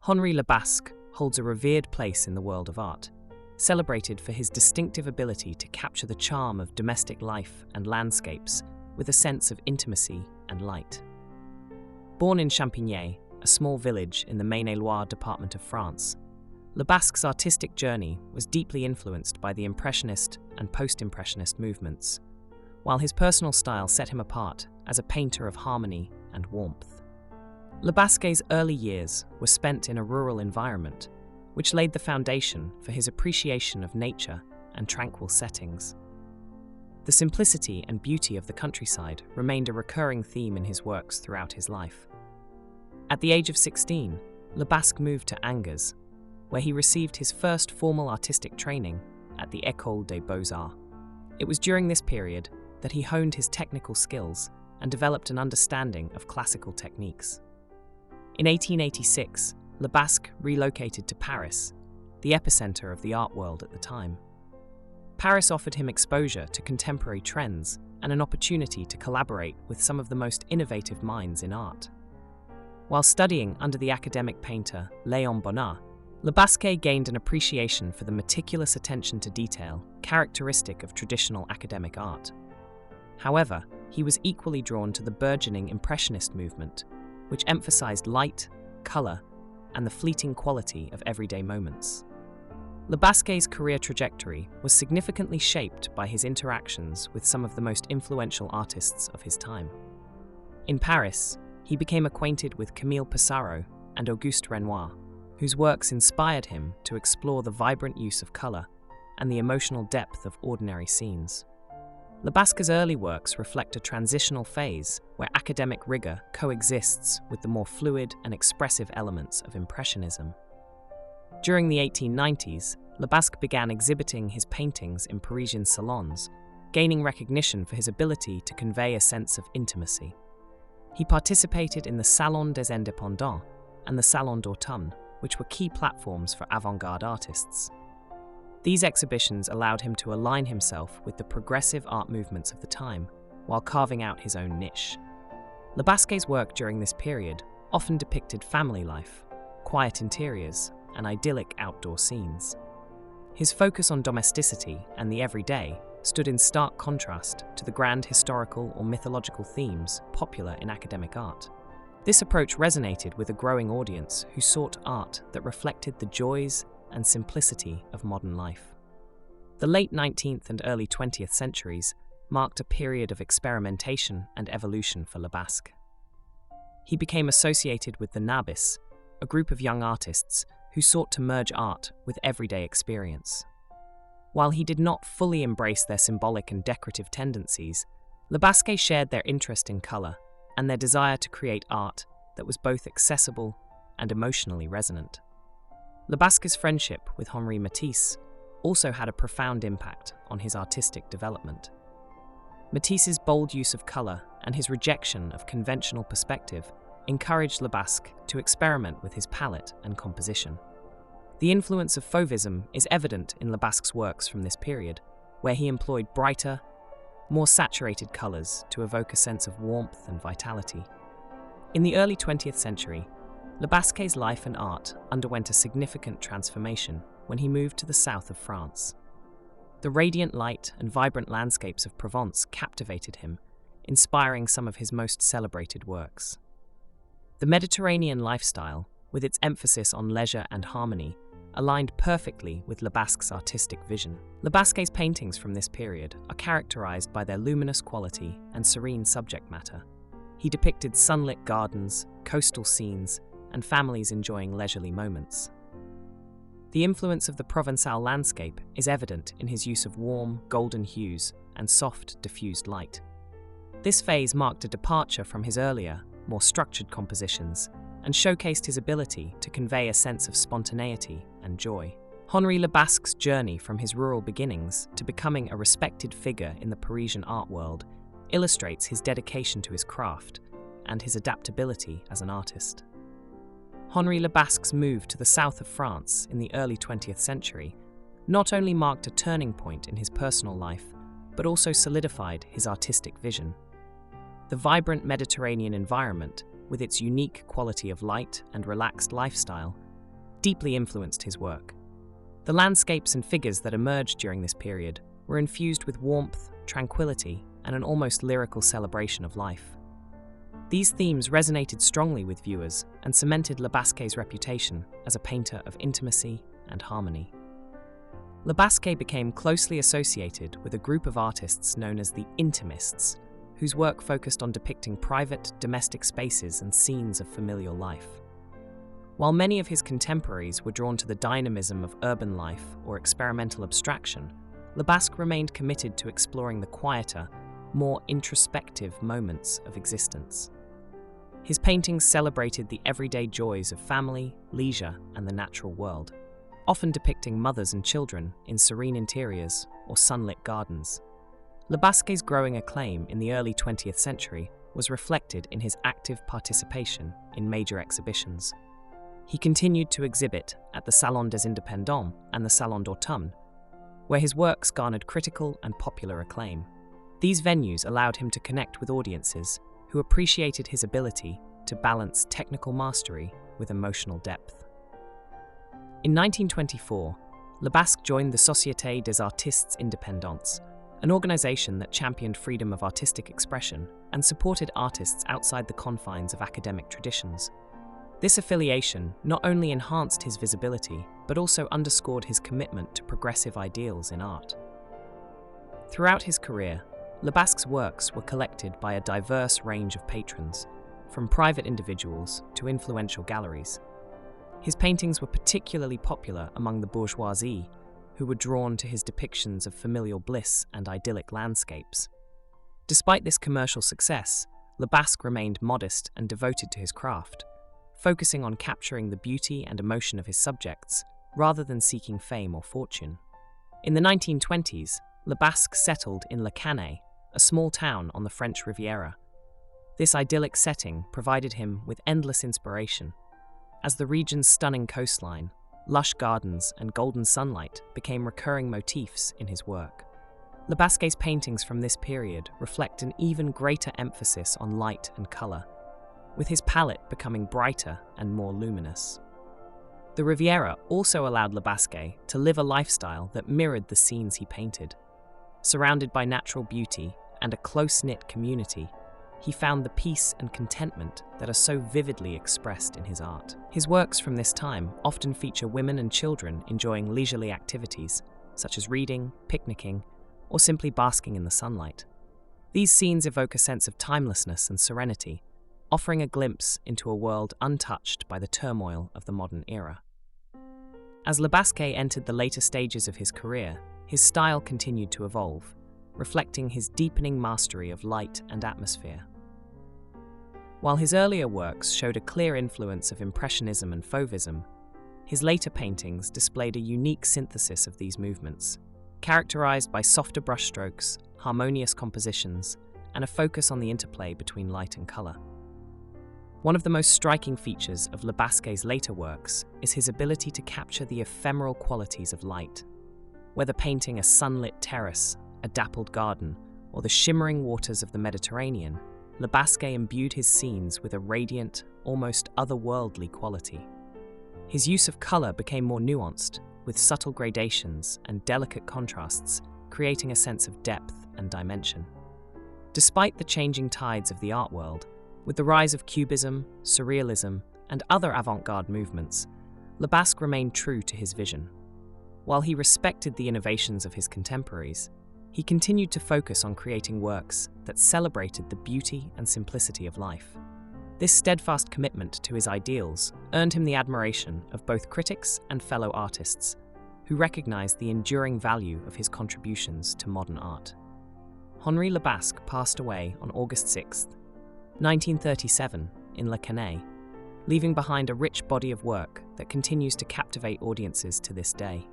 Henri Lebasque holds a revered place in the world of art, celebrated for his distinctive ability to capture the charm of domestic life and landscapes with a sense of intimacy and light. Born in Champigné, a small village in the Maine-et-Loire department of France, Lebasque's artistic journey was deeply influenced by the Impressionist and Post-Impressionist movements, while his personal style set him apart as a painter of harmony and warmth. Lebasque's early years were spent in a rural environment, which laid the foundation for his appreciation of nature and tranquil settings. The simplicity and beauty of the countryside remained a recurring theme in his works throughout his life. At the age of 16, Lebasque moved to Angers, where he received his first formal artistic training at the École des Beaux-Arts. It was during this period that he honed his technical skills and developed an understanding of classical techniques. In 1886, Lebasque relocated to Paris, the epicenter of the art world at the time. Paris offered him exposure to contemporary trends and an opportunity to collaborate with some of the most innovative minds in art. While studying under the academic painter Léon Bonnat, Lebasque gained an appreciation for the meticulous attention to detail characteristic of traditional academic art. However, he was equally drawn to the burgeoning Impressionist movement, which emphasized light, color, and the fleeting quality of everyday moments. Lebasque's career trajectory was significantly shaped by his interactions with some of the most influential artists of his time. In Paris, he became acquainted with Camille Pissarro and Auguste Renoir, whose works inspired him to explore the vibrant use of color and the emotional depth of ordinary scenes. Lebasque's early works reflect a transitional phase where academic rigor coexists with the more fluid and expressive elements of Impressionism. During the 1890s, Lebasque began exhibiting his paintings in Parisian salons, gaining recognition for his ability to convey a sense of intimacy. He participated in the Salon des Indépendants and the Salon d'automne, which were key platforms for avant-garde artists. These exhibitions allowed him to align himself with the progressive art movements of the time, while carving out his own niche. Lebasque's work during this period often depicted family life, quiet interiors, and idyllic outdoor scenes. His focus on domesticity and the everyday stood in stark contrast to the grand historical or mythological themes popular in academic art. This approach resonated with a growing audience who sought art that reflected the joys and simplicity of modern life. The late 19th and early 20th centuries marked a period of experimentation and evolution for Lebasque. He became associated with the Nabis, a group of young artists who sought to merge art with everyday experience. While he did not fully embrace their symbolic and decorative tendencies, Lebasque shared their interest in color and their desire to create art that was both accessible and emotionally resonant. Lebasque's friendship with Henri Matisse also had a profound impact on his artistic development. Matisse's bold use of color and his rejection of conventional perspective encouraged Lebasque to experiment with his palette and composition. The influence of Fauvism is evident in Lebasque's works from this period, where he employed brighter, more saturated colors to evoke a sense of warmth and vitality. In the early 20th century, Lebasque's life and art underwent a significant transformation when he moved to the south of France. The radiant light and vibrant landscapes of Provence captivated him, inspiring some of his most celebrated works. The Mediterranean lifestyle, with its emphasis on leisure and harmony, aligned perfectly with Lebasque's artistic vision. Lebasque's paintings from this period are characterized by their luminous quality and serene subject matter. He depicted sunlit gardens, coastal scenes, and families enjoying leisurely moments. The influence of the Provençal landscape is evident in his use of warm, golden hues and soft, diffused light. This phase marked a departure from his earlier, more structured compositions and showcased his ability to convey a sense of spontaneity and joy. Henri Lebasque's journey from his rural beginnings to becoming a respected figure in the Parisian art world illustrates his dedication to his craft and his adaptability as an artist. Henri Lebasque's move to the south of France in the early 20th century not only marked a turning point in his personal life, but also solidified his artistic vision. The vibrant Mediterranean environment, with its unique quality of light and relaxed lifestyle, deeply influenced his work. The landscapes and figures that emerged during this period were infused with warmth, tranquility, and an almost lyrical celebration of life. These themes resonated strongly with viewers and cemented Lebasque's reputation as a painter of intimacy and harmony. Lebasque became closely associated with a group of artists known as the Intimists, whose work focused on depicting private, domestic spaces and scenes of familial life. While many of his contemporaries were drawn to the dynamism of urban life or experimental abstraction, Lebasque remained committed to exploring the quieter, more introspective moments of existence. His paintings celebrated the everyday joys of family, leisure, and the natural world, often depicting mothers and children in serene interiors or sunlit gardens. Lebasque's growing acclaim in the early 20th century was reflected in his active participation in major exhibitions. He continued to exhibit at the Salon des Indépendants and the Salon d'Automne, where his works garnered critical and popular acclaim. These venues allowed him to connect with audiences who appreciated his ability to balance technical mastery with emotional depth. In 1924, Lebasque joined the Société des Artistes Indépendants, an organization that championed freedom of artistic expression and supported artists outside the confines of academic traditions. This affiliation not only enhanced his visibility, but also underscored his commitment to progressive ideals in art. Throughout his career, Lebasque's works were collected by a diverse range of patrons, from private individuals to influential galleries. His paintings were particularly popular among the bourgeoisie, who were drawn to his depictions of familial bliss and idyllic landscapes. Despite this commercial success, Lebasque remained modest and devoted to his craft, focusing on capturing the beauty and emotion of his subjects, rather than seeking fame or fortune. In the 1920s, Lebasque settled in Le Cannet, a small town on the French Riviera. This idyllic setting provided him with endless inspiration, as the region's stunning coastline, lush gardens, and golden sunlight became recurring motifs in his work. Lebasque's paintings from this period reflect an even greater emphasis on light and color, with his palette becoming brighter and more luminous. The Riviera also allowed Lebasque to live a lifestyle that mirrored the scenes he painted. Surrounded by natural beauty and a close-knit community, he found the peace and contentment that are so vividly expressed in his art. His works from this time often feature women and children enjoying leisurely activities, such as reading, picnicking, or simply basking in the sunlight. These scenes evoke a sense of timelessness and serenity, offering a glimpse into a world untouched by the turmoil of the modern era. As Lebasque entered the later stages of his career, his style continued to evolve, reflecting his deepening mastery of light and atmosphere. While his earlier works showed a clear influence of Impressionism and Fauvism, his later paintings displayed a unique synthesis of these movements, characterized by softer brushstrokes, harmonious compositions, and a focus on the interplay between light and color. One of the most striking features of Lebasque's later works is his ability to capture the ephemeral qualities of light. Whether painting a sunlit terrace, a dappled garden, or the shimmering waters of the Mediterranean, Lebasque imbued his scenes with a radiant, almost otherworldly quality. His use of color became more nuanced, with subtle gradations and delicate contrasts, creating a sense of depth and dimension. Despite the changing tides of the art world, with the rise of Cubism, Surrealism, and other avant-garde movements, Lebasque remained true to his vision. While he respected the innovations of his contemporaries, he continued to focus on creating works that celebrated the beauty and simplicity of life. This steadfast commitment to his ideals earned him the admiration of both critics and fellow artists, who recognized the enduring value of his contributions to modern art. Henri Lebasque passed away on August 6, 1937, in Le Cannet, leaving behind a rich body of work that continues to captivate audiences to this day.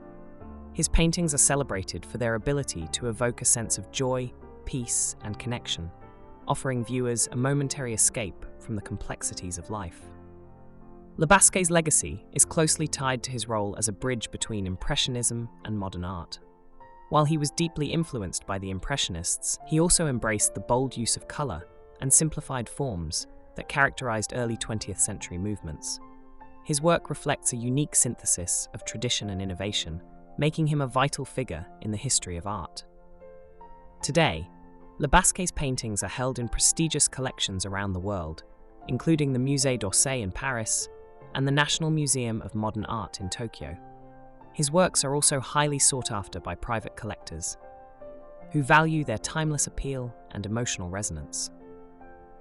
His paintings are celebrated for their ability to evoke a sense of joy, peace, and connection, offering viewers a momentary escape from the complexities of life. Lebasque's legacy is closely tied to his role as a bridge between Impressionism and modern art. While he was deeply influenced by the Impressionists, he also embraced the bold use of color and simplified forms that characterized early 20th century movements. His work reflects a unique synthesis of tradition and innovation, making him a vital figure in the history of art. Today, Lebasque's paintings are held in prestigious collections around the world, including the Musée d'Orsay in Paris and the National Museum of Modern Art in Tokyo. His works are also highly sought after by private collectors, who value their timeless appeal and emotional resonance.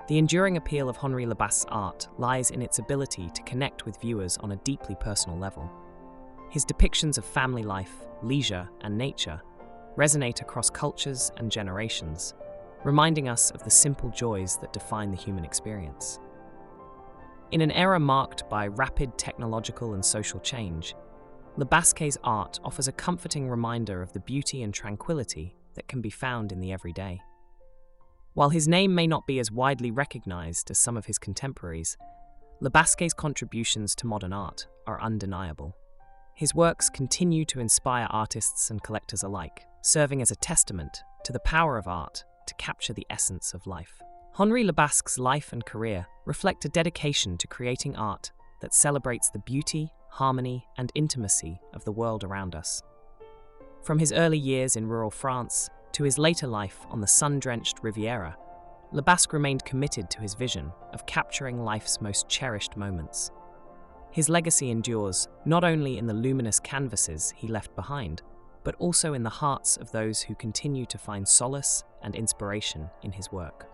The enduring appeal of Henri Lebasque's art lies in its ability to connect with viewers on a deeply personal level. His depictions of family life, leisure, and nature resonate across cultures and generations, reminding us of the simple joys that define the human experience. In an era marked by rapid technological and social change, Lebasque's art offers a comforting reminder of the beauty and tranquility that can be found in the everyday. While his name may not be as widely recognized as some of his contemporaries, Lebasque's contributions to modern art are undeniable. His works continue to inspire artists and collectors alike, serving as a testament to the power of art to capture the essence of life. Henri Lebasque's life and career reflect a dedication to creating art that celebrates the beauty, harmony, and intimacy of the world around us. From his early years in rural France to his later life on the sun-drenched Riviera, Lebasque remained committed to his vision of capturing life's most cherished moments. His legacy endures not only in the luminous canvases he left behind, but also in the hearts of those who continue to find solace and inspiration in his work.